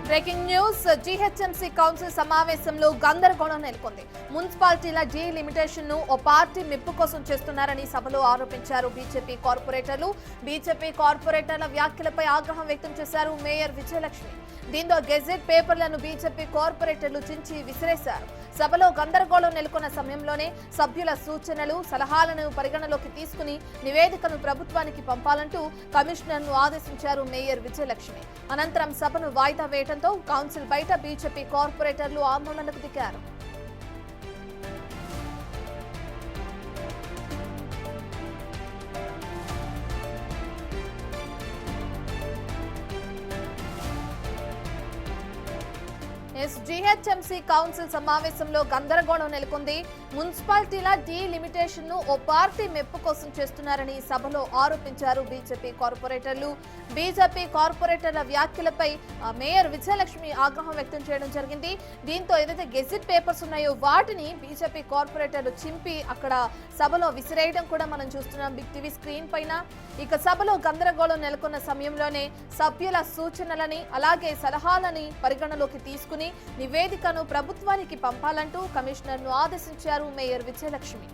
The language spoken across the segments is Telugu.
బ్రేకింగ్ న్యూస్ జీహెచ్ఎంసీ కౌన్సిల్ సమావేశంలో గందరగోళం నెలకొంది. మున్సిపాలిటీల డీలిమిటేషన్ ను ఓ పార్టీ మెప్పు కోసం చేస్తున్నారని సభలో ఆరోపించారు బీజేపీ కార్పొరేటర్లు. బీజేపీ కార్పొరేటర్ల వ్యాఖ్యలపై ఆగ్రహం వ్యక్తం చేశారు మేయర్ విజయలక్ష్మి. దీంతో గెజెట్ పేపర్లను బీజేపీ కార్పొరేటర్లు చించి విసిరేశారు. సభలో గందరగోళం నెలకొన్న సమయంలోనే సభ్యుల సూచనలు, సలహాలను పరిగణలోకి తీసుకుని నివేదికను ప్రభుత్వానికి పంపాలంటూ కమిషనర్ను ఆదేశించారు మేయర్ విజయలక్ష్మి. అనంతరం సభను వాయిదా వేయడంతో కౌన్సిల్ బయట బీజేపీ కార్పొరేటర్లు ఆందోళనకు దిగారు. జీహెచ్ఎంసీ కౌన్సిల్ సమావేశంలో గందరగోళం నెలకొంది. మున్సిపాలిటీల డీలిమిటేషన్ ను ఓ పార్టీ మెప్పు కోసం చేస్తున్నారని సభలో ఆరోపించారు బీజేపీ కార్పొరేటర్లు. బీజేపీ కార్పొరేటర్ల వ్యాఖ్యలపై మేయర్ విజయలక్ష్మి ఆగ్రహం వ్యక్తం చేయడం జరిగింది. దీంతో ఏదైతే గెజిట్ పేపర్స్ ఉన్నాయో వాటిని బీజేపీ కార్పొరేటర్లు చింపి అక్కడ సభలో విసిరేయడం కూడా మనం చూస్తున్నాం బిగ్ టీవీ స్క్రీన్ పైన. ఇక సభలో గందరగోళం నెలకొన్న సమయంలోనే సభ్యుల సూచనలని అలాగే సలహాలని పరిగణలోకి తీసుకుని నివేదికను ప్రభుత్వానికి పంపాలంటూ కమిషనర్ను ఆదేశించారు మేయర్ విజయలక్ష్మి.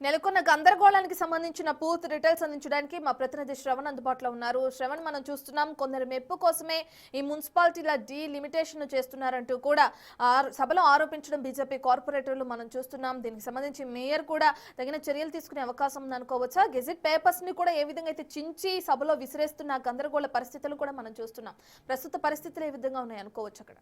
నెలకొన్న గందరగోళానికి సంబంధించిన పూర్తి డీటెయిల్స్ అందించడానికి మా ప్రతినిధి శ్రవణ్ అందుబాటులో ఉన్నారు. శ్రవణ్, మనం చూస్తున్నాం కొందరు మెప్పు కోసమే ఈ మున్సిపాలిటీల డీలిమిటేషన్ చేస్తున్నారంటూ కూడా సభలో ఆరోపించడం బీజేపీ కార్పొరేటర్లు మనం చూస్తున్నాం. దీనికి సంబంధించి మేయర్ కూడా తగిన చర్యలు తీసుకునే అవకాశం ఉంది అనుకోవచ్చా? గెజిట్ పేపర్స్ ని కూడా ఏ విధంగా అయితే చించి సభలో విసిరేస్తున్న గందరగోళ పరిస్థితులు కూడా మనం చూస్తున్నాం. ప్రస్తుత పరిస్థితులు ఏ విధంగా ఉన్నాయి అనుకోవచ్చు అక్కడ?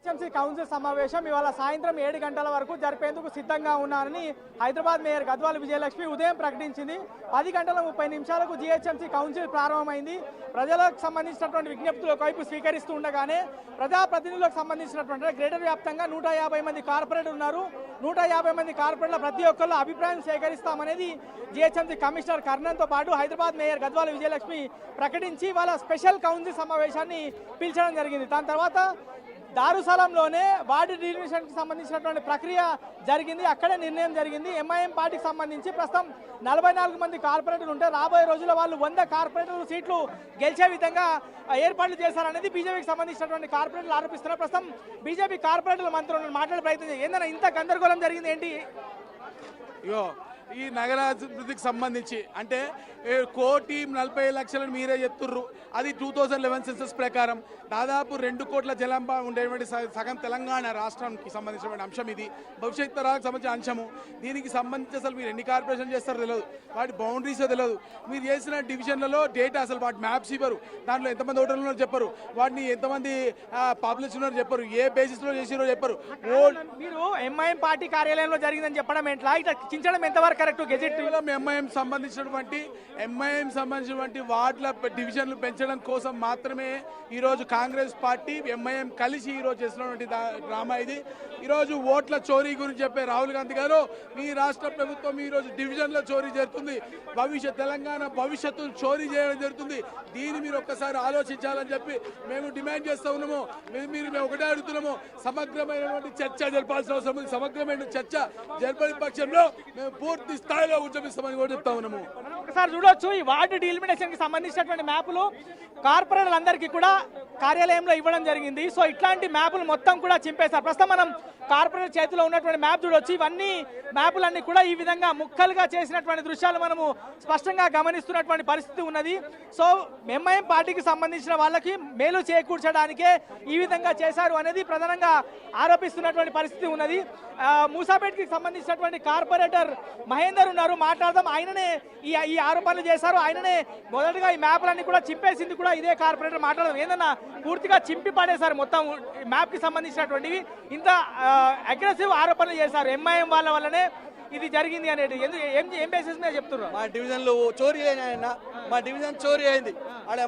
జీహెచ్ఎంసీ కౌన్సిల్ సమావేశం ఇవాళ సాయంత్రం 7 గంటల వరకు జరిపేందుకు సిద్ధంగా ఉన్నారని హైదరాబాద్ మేయర్ గద్వాల విజయలక్ష్మి ఉదయం ప్రకటించింది. 10 గంటల 30 నిమిషాలకు జీహెచ్ఎంసీ కౌన్సిల్ ప్రారంభమైంది. ప్రజలకు సంబంధించినటువంటి విజ్ఞప్తులు ఒకవైపు స్వీకరిస్తూ ఉండగానే ప్రజాప్రతినిధులకు సంబంధించినటువంటి గ్రేటర్ వ్యాప్తంగా 150 మంది కార్పొరేటర్లు ఉన్నారు. 150 మంది కార్పొరేటర్ల ప్రతి ఒక్కళ్ళు అభిప్రాయం సేకరిస్తామనేది జీహెచ్ఎంసీ కమిషనర్ కర్ణన్తో పాటు హైదరాబాద్ మేయర్ గద్వాల విజయలక్ష్మి ప్రకటించి వాళ్ళ స్పెషల్ కౌన్సిల్ సమావేశాన్ని పిలిచడం జరిగింది. దాని తర్వాత దారుసలంలోనే వార్డు డీలిమిటేషన్కి సంబంధించినటువంటి ప్రక్రియ జరిగింది. అక్కడే నిర్ణయం జరిగింది. ఎంఐఎం పార్టీకి సంబంధించి ప్రస్తుతం 44 మంది కార్పొరేటర్లు ఉంటే రాబోయే రోజుల్లో వాళ్ళు 100 కార్పొరేటర్లు సీట్లు గెలిచే విధంగా ఏర్పాట్లు చేశారనేది బీజేపీకి సంబంధించినటువంటి కార్పొరేటర్లు ఆరోపిస్తున్నారు. ప్రస్తుతం బీజేపీ కార్పొరేటర్ల మంత్రులను మాట్లాడే ప్రయత్నం ఏందన్నా ఇంత గందరగోళం జరిగింది ఏంటి? ఈ నగరాభివృద్ధికి సంబంధించి అంటే 1,40,00,000 మీరే చెప్తుర్రు. అది 2011 సెన్సస్ ప్రకారం దాదాపు 2 కోట్ల జనాభా ఉండేటువంటి సగం తెలంగాణ రాష్ట్రానికి సంబంధించినటువంటి అంశం ఇది. భవిష్యత్ తరాలకు సంబంధించిన అంశము. దీనికి సంబంధించి అసలు మీరు ఎన్ని కార్పొరేషన్ చేస్తారో తెలియదు, వాటి బౌండరీస్ తెలియదు. మీరు చేసిన డివిజన్లలో డేటా అసలు వాటి మ్యాప్స్ ఇవ్వరు, దాంట్లో ఎంతమంది ఓటర్లు ఉన్నారో చెప్పరు, వాటిని ఎంతమంది పాపులేషన్ ఉన్నారో చెప్పరు, ఏ బేసిస్లో చేసిరో చెప్పరు. మీరు ఎంఐఎం పార్టీ కార్యాలయంలో జరిగిందని చెప్పడం ఏంట్లా? ఇట్లా చించడం ఎంతవరకు కరెక్ట్? గెజెట్ ఎంఐఎం సంబంధించినటువంటి వార్డుల డివిజన్లు పెంచడం కోసం మాత్రమే ఈరోజు కాంగ్రెస్ పార్టీ ఎంఐఎం కలిసి ఈరోజు చేసినటువంటి డ్రామా ఇది. ఈరోజు ఓట్ల చోరీ గురించి చెప్పే రాహుల్ గాంధీ గారు, మీ రాష్ట్ర ప్రభుత్వం ఈరోజు డివిజన్ల చోరీ జరుగుతుంది, తెలంగాణ భవిష్యత్తు చోరీ చేయడం జరుగుతుంది. దీన్ని మీరు ఒక్కసారి ఆలోచించాలని చెప్పి మేము డిమాండ్ చేస్తూ ఉన్నాము. మేము ఒకటే అడుగుతున్నాము, సమగ్రమైనటువంటి చర్చ జరపాల్సిన అవసరం ఉంది. సమగ్రమైన చర్చ జరపని పక్షంలో మేము పూర్తి స్థాయిలో ఉద్యమిస్తామని కూడా చెప్తా ఉన్నాము. ఒకసారి చూడొచ్చు, ఈ వార్డు డీలిమిటేషన్ కి సంబంధించినటువంటి మ్యాపులు కార్పొరేటర్లందరికీ కూడా కార్యాలయంలో ఇవ్వడం జరిగింది. సో ఇట్లాంటి మ్యాపులు మొత్తం కూడా చింపేశారు. ప్రస్తుతం మనం కార్పొరేటర్ చేతిలో ఉన్నటువంటి మ్యాప్ చూడొచ్చు. ఇవన్నీ మ్యాపులన్నీ కూడా ఈ విధంగా ముక్కలుగా చేసినటువంటి దృశ్యాలు మనము స్పష్టంగా గమనిస్తున్నటువంటి పరిస్థితి ఉన్నది. సో ఎంఐఎం పార్టీకి సంబంధించిన వాళ్ళకి మేలు చేకూర్చడానికే ఈ విధంగా చేశారు అనేది ప్రధానంగా ఆరోపిస్తున్నటువంటి పరిస్థితి ఉన్నది. మూసాపేట్కి సంబంధించినటువంటి కార్పొరేటర్ మహేందర్ ఉన్నారు, మాట్లాడదాం. ఆయననే ఈ ఆరోపణలు చేశారు. ఆయననే మొదటగా ఈ మ్యాప్లన్నీ కూడా చింపేసింది కూడా ఇదే కార్పొరేటర్. మాట్లాడదాం. ఏందన్నా పూర్తిగా చింపి పడేశారు మొత్తం మ్యాప్ కి సంబంధించినటువంటివి. ఇంత అగ్రెసివ్ ఆరోపణలు చేశారు ఎంఐఎం వాళ్ళ వల్లనే ఇది జరిగింది అనేది. ఏం బేసిస్ మీద చెప్తున్నారు? మా డివిజన్లు చోరీ అయినా, మా డివిజన్ చోరీ అయింది. ఆడ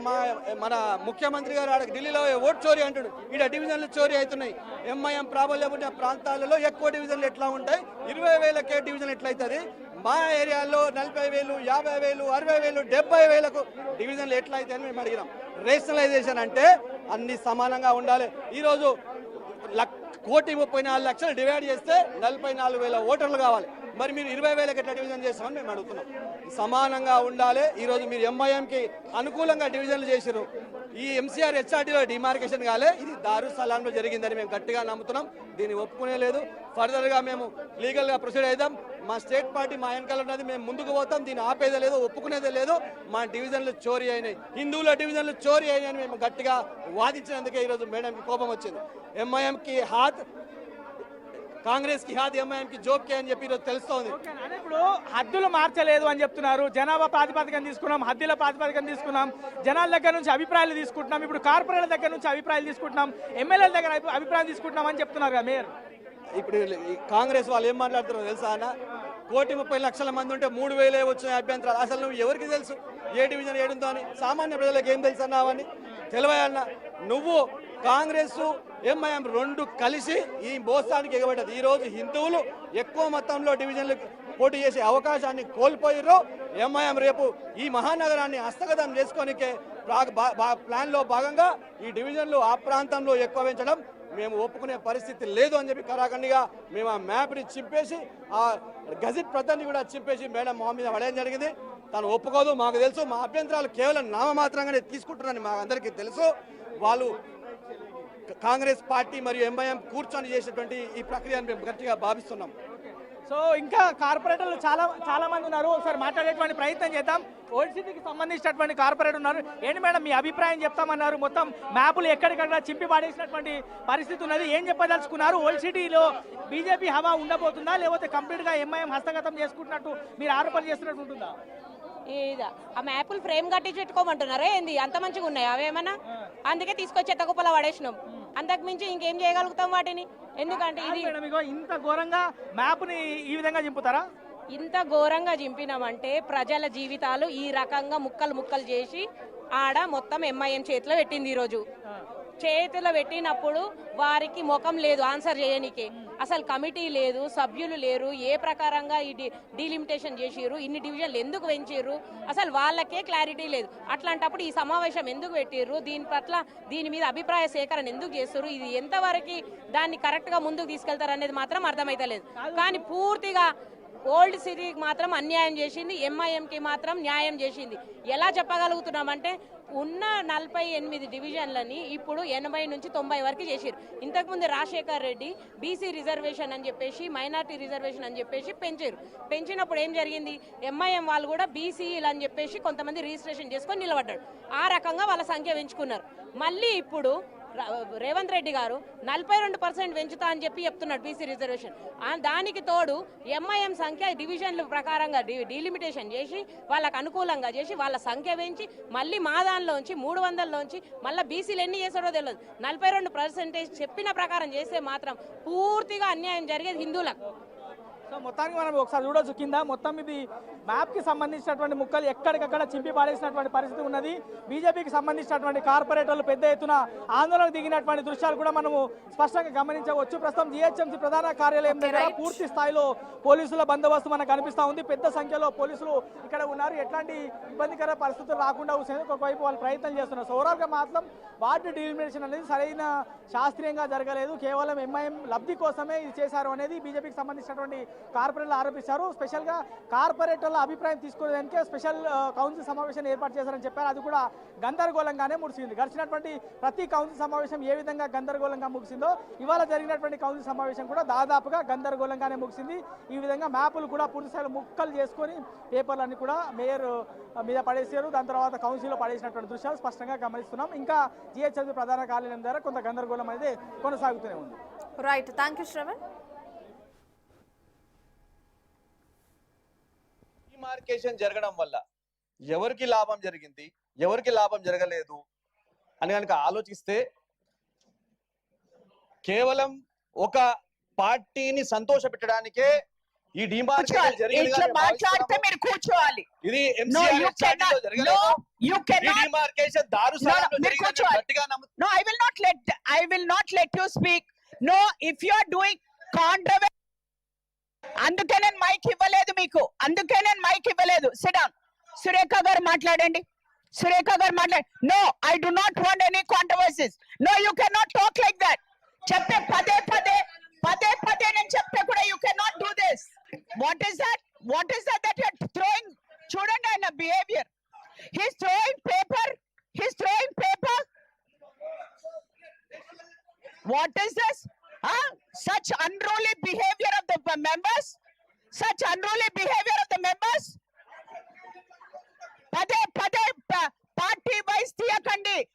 మన ముఖ్యమంత్రి గారు ఆడ ఢిల్లీలో ఓట్ చోరీ అంటాడు, ఈడ డివిజన్లు చోరీ అవుతున్నాయి. ఎంఐఎం ప్రాబల్యం ఉన్న ప్రాంతాలలో ఎక్కువ డివిజన్లు ఎట్లా ఉంటాయి? 20,000కే డివిజన్ ఎట్లయితుంది? మా ఏరియాలో 40,000, 50,000, 60,000, 70,000కు డివిజన్లు ఎట్లయితే అని మేము అడిగినాం. రేషనలైజేషన్ అంటే అన్ని సమానంగా ఉండాలి. ఈరోజు 1,34,00,000 డివైడ్ చేస్తే 44,000 ఓటర్లు కావాలి. మరి మీరు 20,000కి ఎట్లా డివిజన్ చేస్తామని మేము అడుగుతున్నాం. సమానంగా ఉండాలి. ఈరోజు మీరు ఎంఐఎంకి అనుకూలంగా డివిజన్లు చేశారు. ఈ ఎంసీఆర్ హెచ్ఆర్డీలో డిమార్కేషన్ కాలే, ఇది దారుసలాంలో జరిగిందని మేము గట్టిగా నమ్ముతున్నాం. దీన్ని ఒప్పుకునే లేదు. ఫర్దర్గా మేము లీగల్గా ప్రొసీడ్ అవుదాం. మా స్టేట్ పార్టీ మా వెనకాల ఉన్నది, మేము ముందుకు పోతాం. దీన్ని ఆపేదే లేదు, ఒప్పుకునేదే లేదు. మా డివిజన్లు చోరీ అయినాయి, హిందువుల డివిజన్లు చోరీ అయినాయని మేము గట్టిగా వాదించినందుకే ఈరోజు మేడంకి కోపం వచ్చింది. ఎంఐఎంకి హాత్, కాంగ్రెస్ కి హాత్, ఎంఐఎంకి జోక్కే అని చెప్పి ఈరోజు తెలుస్తోంది. అదే ఇప్పుడు హద్దులు మార్చలేదు అని చెప్తున్నారు. జనాభా ప్రాతిపదికన తీసుకున్నాం, హద్దుల ప్రాతిపదికన తీసుకున్నాం, జనాల దగ్గర నుంచి అభిప్రాయాలు తీసుకుంటున్నాం, ఇప్పుడు కార్పొరేట్ల దగ్గర నుంచి అభిప్రాయాలు తీసుకుంటున్నాం, ఎమ్మెల్యేల దగ్గర అభిప్రాయం తీసుకుంటున్నాం అని చెప్తున్నారు కదా మేయర్. ఇప్పుడు ఈ కాంగ్రెస్ వాళ్ళు ఏం మాట్లాడుతున్నారో తెలుసా అన్న? 1,30,00,000 మంది ఉంటే 3,000 వచ్చిన అభ్యంతరాలు. అసలు నువ్వు ఎవరికి తెలుసు ఏ డివిజన్ ఏడుందో అని? సామాన్య ప్రజలకు ఏం తెలుసు అన్నావని తెలియన్న నువ్వు. కాంగ్రెస్ ఎంఐఎం రెండు కలిసి ఈ మోసానికి ఎగబడ్డది. ఈరోజు హిందువులు ఎక్కువ మొత్తంలో డివిజన్లు పోటీ చేసే అవకాశాన్ని కోల్పోయారు. ఎంఐఎం రేపు ఈ మహానగరాన్ని హస్తగతం చేసుకోనికే ప్లాన్లో భాగంగా ఈ డివిజన్లు ఆ ప్రాంతంలో ఎక్కువ పెంచడం మేము ఒప్పుకునే పరిస్థితి లేదు అని చెప్పి కరాఖండిగా మేము ఆ మ్యాప్ని చింపేసి, ఆ గజెట్ ప్రతిని కూడా చింపేసి మేడం మొహం మీద పడేయడం జరిగింది. తను ఒప్పుకోదు, మాకు తెలుసు. మా అభ్యంతరాలు కేవలం నామమాత్రంగానే తీసుకుంటున్నారని మాకు అందరికీ తెలుసు. వాళ్ళు కాంగ్రెస్ పార్టీ మరియు ఎంఐఎం కూర్చొని చేసేటువంటి ఈ ప్రక్రియను మేము గట్టిగా భావిస్తున్నాం. సో ఇంకా కార్పొరేటర్లు చాలా మంది ఉన్నారు, ఒకసారి మాట్లాడేటువంటి ప్రయత్నం చేద్దాం. ఓల్డ్ సిటీకి సంబంధించినటువంటి కార్పొరేటర్ ఉన్నారు. ఏంటి మేడం మీ అభిప్రాయం చెప్తామన్నారు, మొత్తం మ్యాపులు ఎక్కడికక్కడ చింపి పాడేసినటువంటి పరిస్థితి ఉన్నది, ఏం చెప్పదలుచుకున్నారు? ఓల్డ్ సిటీలో బీజేపీ హవా ఉండబోతుందా, లేకపోతే కంప్లీట్గా ఎంఐఎం హస్తగతం చేసుకుంటున్నట్టు మీరు ఆరోపణలు చేస్తున్నట్టు ఉంటుందా? ఆ మ్యాపులు ఫ్రేమ్ కట్టి పెట్టుకోమంటున్నారా ఏంది? అంత మంచిగా ఉన్నాయి అవేమన్నా? అందుకే తీసుకొచ్చి ఎత్తకుప్పల పడేసినాం. అంతకు మించి ఇంకేం చేయగలుగుతాం వాటిని? ఎందుకంటే ఇది ఇంత ఘోరంగా మ్యాప్ని ఈ విధంగా చింపుతారా? ఇంత ఘోరంగా చింపినామంటే ప్రజల జీవితాలు ఈ రకంగా ముక్కలు ముక్కలు చేసి ఆడ మొత్తం ఎంఐఎం చేతిలో పెట్టింది. ఈరోజు చేతిలో పెట్టినప్పుడు వారికి ముఖం లేదు ఆన్సర్ చేయనీకే. అసలు కమిటీ లేదు, సభ్యులు లేరు. ఏ ప్రకారంగా ఈ డీలిమిటేషన్ చేసిర్రు, ఇన్ని డివిజన్లు ఎందుకు పెంచిర్రు, అసలు వాళ్ళకే క్లారిటీ లేదు. అట్లాంటప్పుడు ఈ సమావేశం ఎందుకు పెట్టిర్రు, దీని మీద అభిప్రాయ సేకరణ ఎందుకు చేస్తారు, ఇది ఎంతవరకు దాన్ని కరెక్ట్గా ముందుకు తీసుకెళ్తారు అనేది మాత్రం అర్థమైతలేదు. కానీ పూర్తిగా ఓల్డ్ సిటీకి మాత్రం అన్యాయం చేసింది, ఎంఐఎంకి మాత్రం న్యాయం చేసింది. ఎలా చెప్పగలుగుతున్నామంటే ఉన్న 48 డివిజన్లని ఇప్పుడు 80 నుంచి 90 వరకు చేసిరు. ఇంతకుముందు రాజశేఖర్ రెడ్డి బీసీ రిజర్వేషన్ అని చెప్పేసి, మైనార్టీ రిజర్వేషన్ అని చెప్పేసి పెంచారు. పెంచినప్పుడు ఏం జరిగింది, ఎంఐఎం వాళ్ళు కూడా బీసీలు అని చెప్పేసి కొంతమంది రిజిస్ట్రేషన్ చేసుకొని నిలబడ్డాడు. ఆ రకంగా వాళ్ళ సంఖ్య పెంచుకున్నారు. మళ్ళీ ఇప్పుడు రేవంత్ రెడ్డి గారు 42% పెంచుతా అని చెప్పి చెప్తున్నాడు బీసీ రిజర్వేషన్. దానికి తోడు ఎంఐఎం సంఖ్య డివిజన్ల ప్రకారంగా డీలిమిటేషన్ చేసి వాళ్ళకు అనుకూలంగా చేసి వాళ్ళ సంఖ్య పెంచి మళ్ళీ మా దానిలోంచి 300లోంచి మళ్ళీ బీసీలు ఎన్ని చేశారో తెలియదు. 42% చెప్పిన ప్రకారం చేస్తే మాత్రం పూర్తిగా అన్యాయం జరిగేది హిందువులకు. సో మొత్తానికి మనం ఒకసారి చూడొచ్చు, కింద మొత్తం ఇది మ్యాప్కి సంబంధించినటువంటి ముక్కలు ఎక్కడికక్కడ చింపి పాడేసినటువంటి పరిస్థితి ఉన్నది. బీజేపీకి సంబంధించినటువంటి కార్పొరేటర్లు పెద్ద ఎత్తున ఆందోళనకు దిగినటువంటి దృశ్యాలు కూడా మనము స్పష్టంగా గమనించవచ్చు. ప్రస్తుతం జీహెచ్ఎంసీ ప్రధాన కార్యాలయం దగ్గర పూర్తి స్థాయిలో పోలీసుల బందోబస్తు మనకు కనిపిస్తూ ఉంది. పెద్ద సంఖ్యలో పోలీసులు ఇక్కడ ఉన్నారు. ఎట్లాంటి ఇబ్బందికర పరిస్థితులు రాకుండా ఒకవైపు వాళ్ళు ప్రయత్నం చేస్తున్నారు. సో ఓవరాల్గా మాత్రం వార్డు డీలిమిటేషన్ అనేది సరైన శాస్త్రీయంగా జరగలేదు, కేవలం ఎంఐఎం లబ్ధి కోసమే ఇది చేశారు అనేది బీజేపీకి సంబంధించినటువంటి కార్పొరేటర్లు ఆరోపిస్తారు. స్పెషల్గా కార్పొరేటర్ల అభిప్రాయం తీసుకునేదానికే స్పెషల్ కౌన్సిల్ సమావేశం ఏర్పాటు చేశారని చెప్పారు. అది కూడా గందరగోళంగానే ముగిసింది. గడిచినటువంటి ప్రతి కౌన్సిల్ సమావేశం ఏ విధంగా గందరగోళంగా ముగిసిందో ఇవాళ జరిగినటువంటి కౌన్సిల్ సమావేశం కూడా దాదాపుగా గందరగోళంగానే ముగిసింది. ఈ విధంగా మ్యాపులు కూడా పూర్తిస్థాయిలో ముక్కలు చేసుకొని పేపర్లన్నీ కూడా మేయర్ మీద పడేసారు. దాని తర్వాత కౌన్సిల్లో పడేసినటువంటి దృశ్యాలు స్పష్టంగా గమనిస్తున్నాం. ఇంకా జీహెచ్ఎంసీ ప్రధాన కార్యాలయం ద్వారా కొంత గందరగోళం అనేది కొనసాగుతూనే ఉంది. Right, thank you Shravan. Demarcation జరగడం వల్ల ఎవరికి లాభం జరిగింది, ఎవరికి లాభం జరగలేదు అని కనుక ఆలోచిస్తే కేవలం ఒక పార్టీని సంతోష పెట్టడానికే ఈ డిమార్కేషన్ జరిగింది. మాట్లాడితే మీరు కూర్చోవాలి. ఇది ఎంసీఆర్ జరగలేదు. డిమార్కేషన్ దారుసారంలో జరిగింది. గట్టిగా No, I will not let you speak. No, if you are doing controversy, అందుకే నేను మైక్ ఇవ్వలేదు మీకు, సిట్ డౌన్. సురేఖ గారు మాట్లాడండి. No, I do not want any controversies. No, you can not talk like that. చెప్తే పదే నేను చెప్తే కూడా you can not do this. What is that? What is that you're throwing? Children and a behavior. He's throwing paper. He's throwing paper. What is this? Huh? Such unruly behavior of the members. Such unruly behavior of the members. Pade party wise తీయకండి.